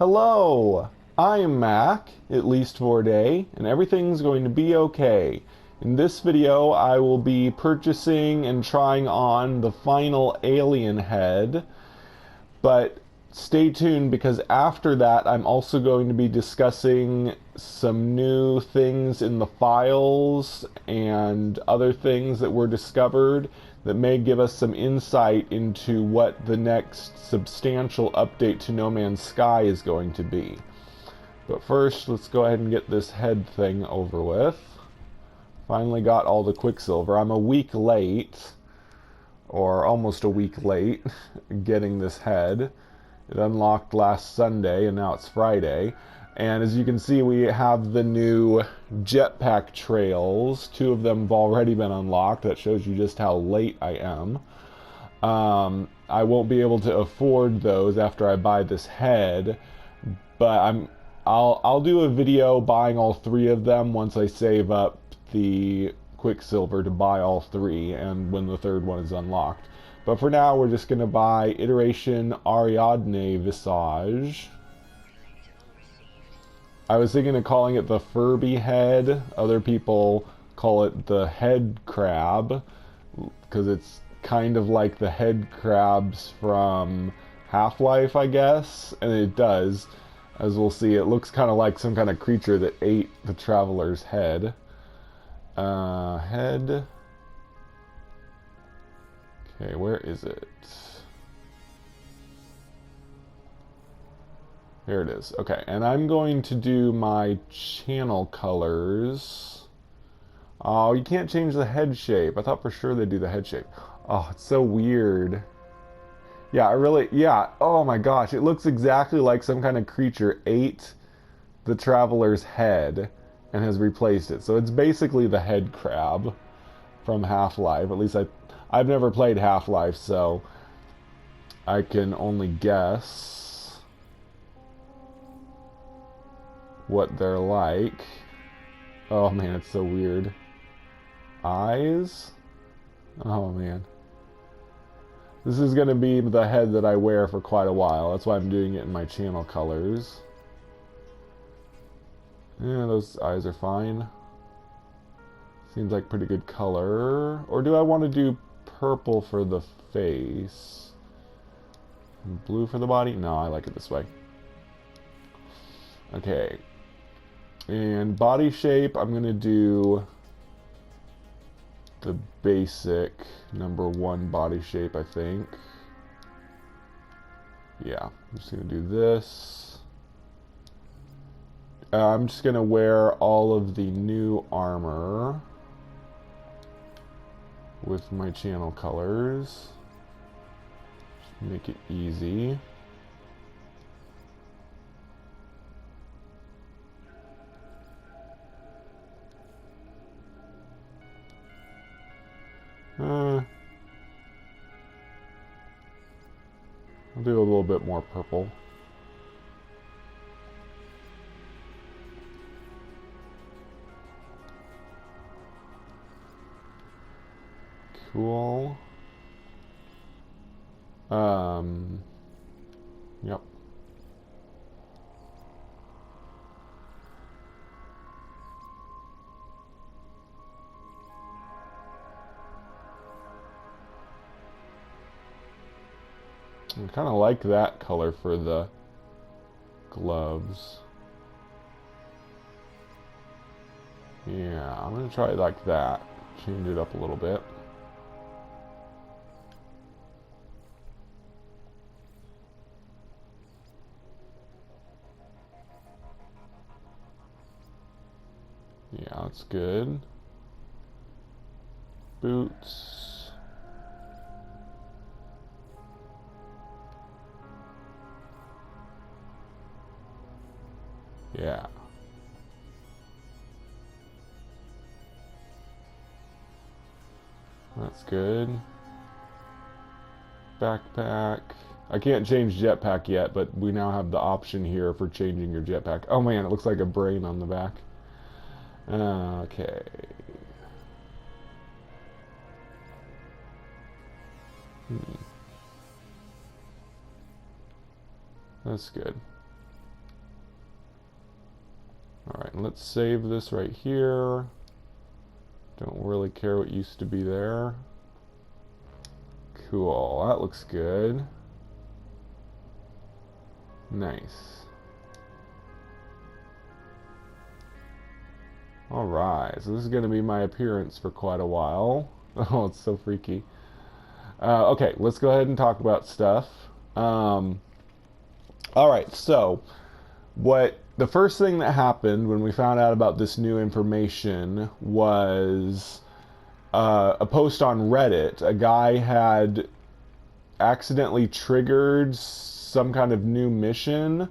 Hello, I'm Mac, at least for a day, and everything's going to be okay. In this video, I will be purchasing and trying on the final alien head, but stay tuned because after that, I'm also going to be discussing some new things in the files and other things that were discovered that may give us some insight into what the next substantial update to No Man's Sky is going to be. But first, let's go ahead and get this head thing over with. Finally got all the Quicksilver. I'm a week late, or almost a week late, getting this head. It unlocked last Sunday, and now it's Friday. And as you can see, we have the new jetpack trails. 2 of them have already been unlocked. That shows you just how late I am. I won't be able to afford those after I buy this head, but I'll do a video buying all 3 of them once I save up the Quicksilver to buy all 3, and when the 3rd one is unlocked. But for now, we're just going to buy Iteration Ariadne Visage. I was thinking of calling it the Furby head. Other people call it the head crab, because it's kind of like the head crabs from Half-Life, I guess. And it does. As we'll see, it looks kind of like some kind of creature that ate the traveler's head. Head. Okay, where is it? Here it is. Okay, and I'm going to do my channel colors. Oh, you can't change the head shape. I thought for sure they'd do the head shape. Oh, it's so weird. Yeah, oh my gosh, it looks exactly like some kind of creature ate the traveler's head and has replaced it. So it's basically the head crab from Half-Life. At least I've never played Half-Life, so I can only guess what they're like. Oh man, it's so weird. Eyes? Oh man. This is going to be the head that I wear for quite a while. That's why I'm doing it in my channel colors. Yeah, those eyes are fine. Seems like pretty good color. Or do I want to do purple for the face? Blue for the body? No, I like it this way. Okay. And body shape, I'm going to do the basic number 1 body shape, I think. Yeah, I'm just going to do this. I'm just going to wear all of the new armor with my channel colors. Just make it easy. I'll do a little bit more purple. Cool. Yep. I kind of like that color for the gloves. Yeah, I'm going to try it like that. Change it up a little bit. Yeah, that's good. Boots. Yeah. That's good. Backpack. I can't change jetpack yet, but we now have the option here for changing your jetpack. Oh man, it looks like a brain on the back. Okay. That's good. let's save this right here. Don't really care what used to be there. Cool, that looks good. Nice. Alright, so this is going to be my appearance for quite a while. Oh, it's so freaky. Okay, let's go ahead and talk about stuff. Alright, so the first thing that happened when we found out about this new information was a post on Reddit. A guy had accidentally triggered some kind of new mission.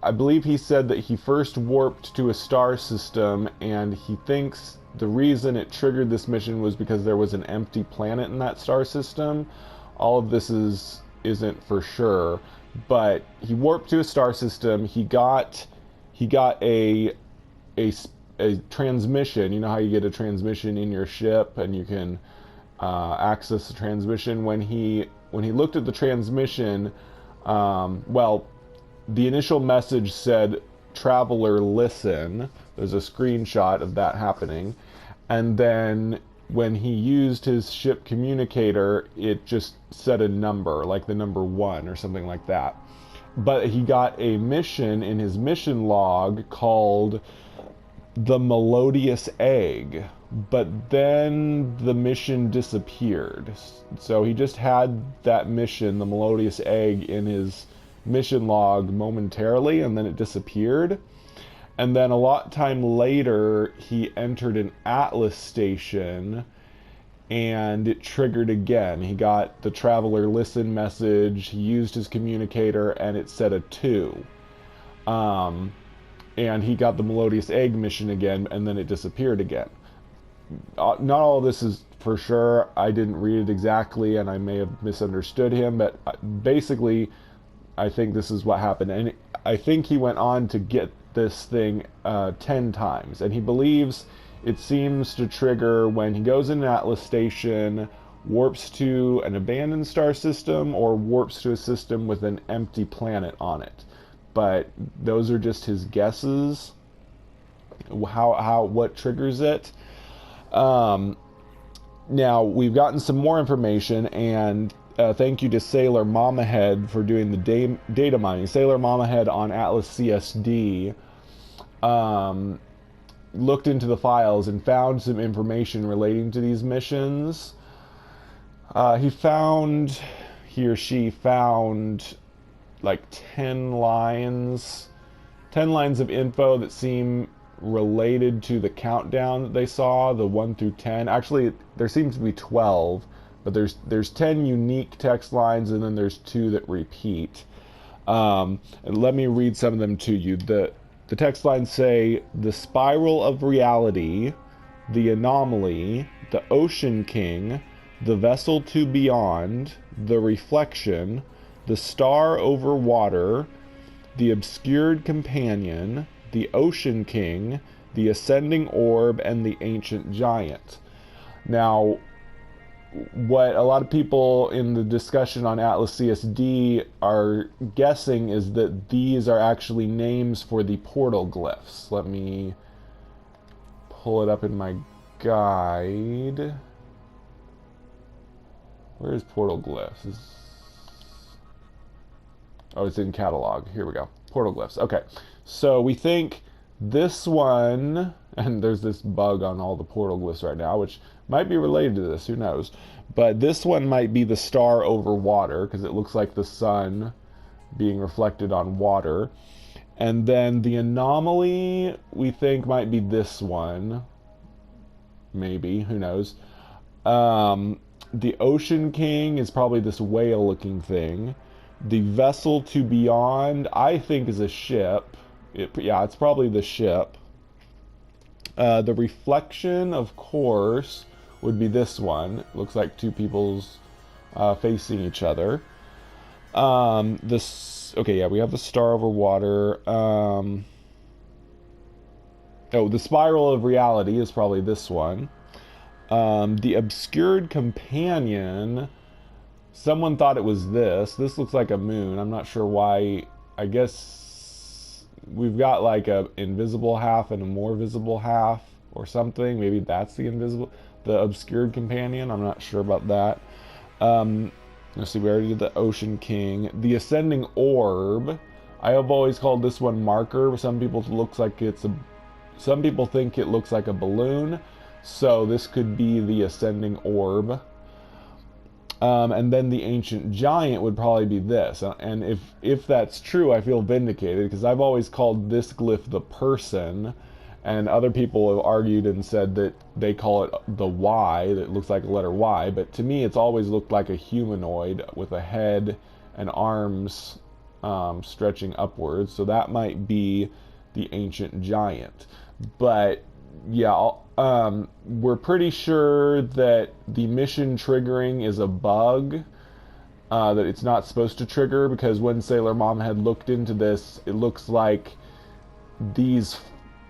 I believe he said that he first warped to a star system, and he thinks the reason it triggered this mission was because there was an empty planet in that star system. All of this isn't for sure, but he warped to a star system. He got a transmission. You know how you get a transmission in your ship, and you can access the transmission. When he looked at the transmission, well, the initial message said, "Traveler, listen." There's a screenshot of that happening. And then when he used his ship communicator, it just said a number, like the number 1 or something like that. But he got a mission in his mission log called the Melodious Egg. But then the mission disappeared. So he just had that mission, the Melodious Egg, in his mission log momentarily, and then it disappeared. And then a lot time later, he entered an Atlas station, and it triggered again. He got the Traveler Listen message, he used his communicator, and it said a 2. And he got the Melodious Egg mission again, and then it disappeared again. Not all of this is for sure. I didn't read it exactly, and I may have misunderstood him, but basically, I think this is what happened. And I think he went on to get this thing 10 times. And he believes it seems to trigger when he goes in an Atlas station, warps to an abandoned star system, or warps to a system with an empty planet on it. But those are just his guesses. What triggers it. Now, we've gotten some more information, and thank you to Sailor Mamahead for doing the data mining. Sailor Mamahead on Atlas CSD looked into the files and found some information relating to these missions. He or she found like 10 lines of info that seem related to the countdown that they saw, the 1 through 10. Actually, there seems to be 12, but there's 10 unique text lines, and then there's 2 that repeat. And let me read some of them to you. The text lines say, "The Spiral of Reality, the Anomaly, the Ocean King, the Vessel to Beyond, the Reflection, the Star over Water, the Obscured Companion, the Ocean King, the Ascending Orb, and the Ancient Giant." Now, what a lot of people in the discussion on Atlas CSD are guessing is that these are actually names for the portal glyphs. Let me pull it up in my guide. Where is portal glyphs? Oh, it's in catalog. Here we go. Portal glyphs. Okay. So we think this one, and there's this bug on all the portal glyphs right now, which might be related to this, who knows. But this one might be the Star over Water, because it looks like the sun being reflected on water. And then the Anomaly, we think, might be this one. Maybe, who knows. The Ocean King is probably this whale-looking thing. The Vessel to Beyond, I think, is a ship. It's probably the ship. The Reflection, of course, would be this one. It looks like 2 people's facing each other. Okay, yeah, we have the Star over Water. The Spiral of Reality is probably this one. The Obscured Companion, someone thought it was this. This looks like a moon. I'm not sure why. I guess we've got like a invisible half and a more visible half or something. Maybe that's the obscured companion. I'm not sure about that. Let's see, we already did the Ocean King. The Ascending Orb. I have always called this one Marker. Some people think it looks like a balloon. So this could be the Ascending Orb. And then the Ancient Giant would probably be this. And if that's true, I feel vindicated, because I've always called this glyph the Person, and other people have argued and said that they call it the Y, that looks like a letter Y, but to me it's always looked like a humanoid with a head and arms stretching upwards, so that might be the Ancient Giant. But yeah, we're pretty sure that the mission triggering is a bug, that it's not supposed to trigger, because when Sailor Mom had looked into this, it looks like these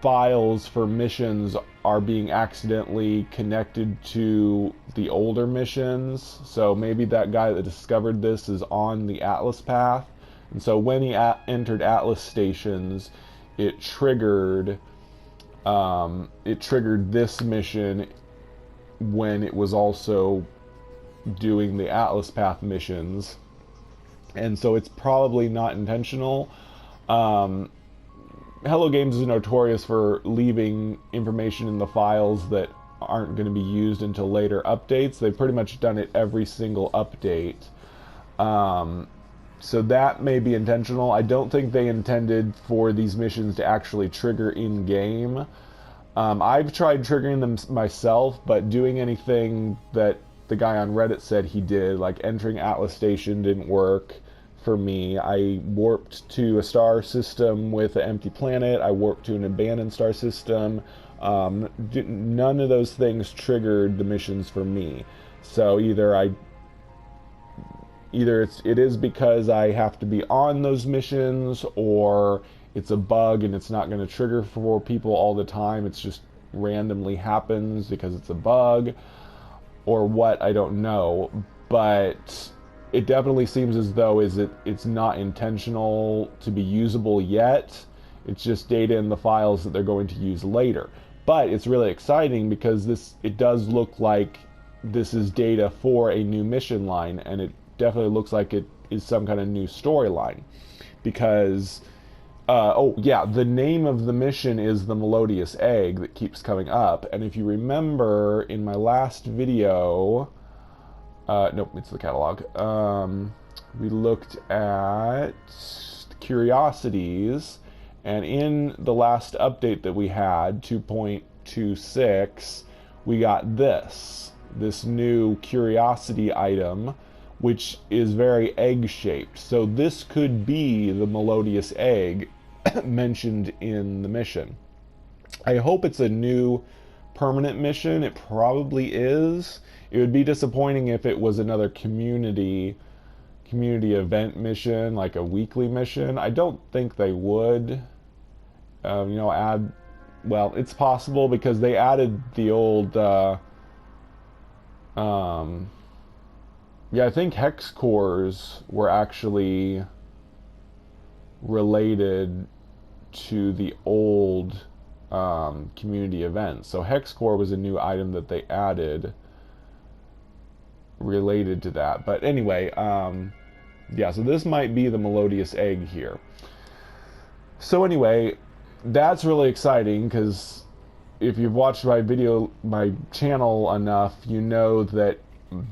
files for missions are being accidentally connected to the older missions. So maybe that guy that discovered this is on the Atlas path, and so when he entered Atlas stations, it triggered this mission when it was also doing the Atlas Path missions, and so it's probably not intentional. Hello Games is notorious for leaving information in the files that aren't going to be used until later updates. They've pretty much done it every single update. So that may be intentional. I don't think they intended for these missions to actually trigger in-game. I've tried triggering them myself, but doing anything that the guy on Reddit said he did, like entering Atlas Station, didn't work for me. I warped to a star system with an empty planet. I warped to an abandoned star system. None of those things triggered the missions for me. So either it is because I have to be on those missions, or it's a bug and it's not going to trigger for people all the time. It's just randomly happens because it's a bug, or what, I don't know. But it definitely seems as though it's not intentional to be usable yet. It's just data in the files that they're going to use later. But it's really exciting because it does look like this is data for a new mission line, and it definitely looks like it is some kind of new storyline. Because the name of the mission is the Melodious Egg that keeps coming up. And if you remember in my last video, nope, it's the catalog. We looked at curiosities, and in the last update that we had, 2.26, we got this new curiosity item, which is very egg-shaped. So this could be the Melodious Egg mentioned in the mission. I hope it's a new permanent mission. It probably is. It would be disappointing if it was another community event mission, like a weekly mission. I don't think they would add, well, it's possible because they added the old I think hex cores were actually related to the old community events. So hex core was a new item that they added related to that. But anyway, so this might be the Melodious Egg here. So anyway, that's really exciting, because if you've watched my channel enough, you know that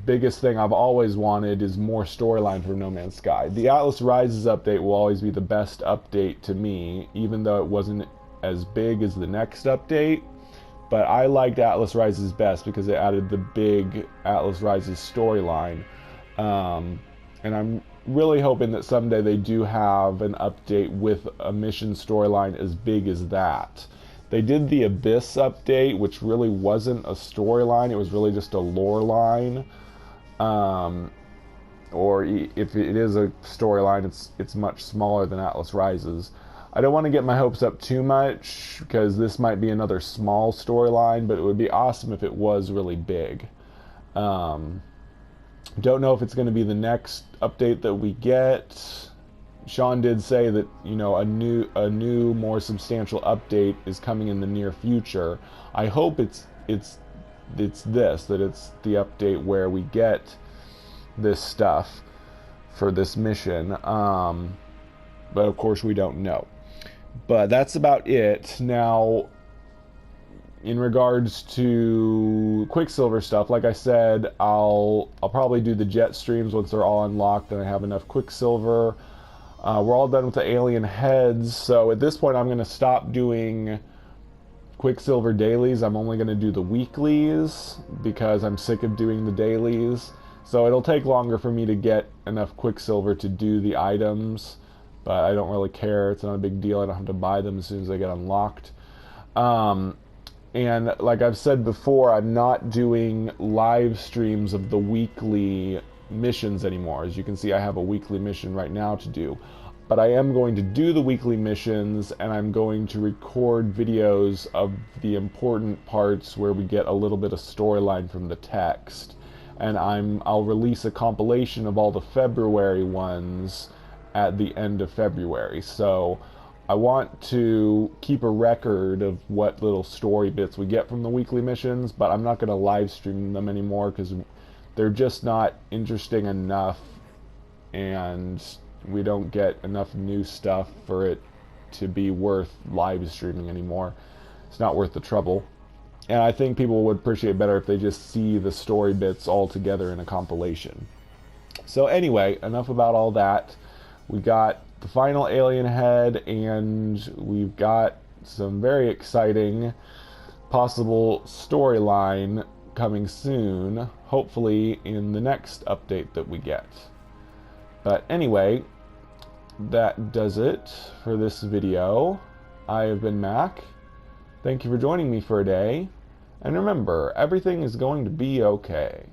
biggest thing I've always wanted is more storyline for No Man's Sky. The Atlas Rises update will always be the best update to me, even though it wasn't as big as the next update. But I liked Atlas Rises best because it added the big Atlas Rises storyline. And I'm really hoping that someday they do have an update with a mission storyline as big as that. They did the Abyss update, which really wasn't a storyline. It was really just a lore line. Or if it is a storyline, it's much smaller than Atlas Rises. I don't want to get my hopes up too much, because this might be another small storyline, but it would be awesome if it was really big. Don't know if it's going to be the next update that we get. Sean did say that, you know, a new more substantial update is coming in the near future. I hope it's that it's the update where we get this stuff for this mission. But of course we don't know. But that's about it. Now, in regards to Quicksilver stuff, like I said, I'll probably do the jet streams once they're all unlocked and I have enough Quicksilver. We're all done with the alien heads, so at this point I'm going to stop doing Quicksilver dailies. I'm only going to do the weeklies because I'm sick of doing the dailies. So it'll take longer for me to get enough Quicksilver to do the items, but I don't really care. It's not a big deal. I don't have to buy them as soon as they get unlocked. And like I've said before, I'm not doing live streams of the weekly missions anymore. As you can see, I have a weekly mission right now to do. But I am going to do the weekly missions, and I'm going to record videos of the important parts where we get a little bit of storyline from the text. And I'll release a compilation of all the February ones at the end of February. So I want to keep a record of what little story bits we get from the weekly missions, but I'm not going to live stream them anymore because they're just not interesting enough, and we don't get enough new stuff for it to be worth live streaming anymore. It's not worth the trouble. And I think people would appreciate better if they just see the story bits all together in a compilation. So anyway, enough about all that. We got the final alien head, and we've got some very exciting possible storyline coming soon, hopefully in the next update that we get. But anyway, that does it for this video. I have been Mac. Thank you for joining me for a day. And remember, everything is going to be okay.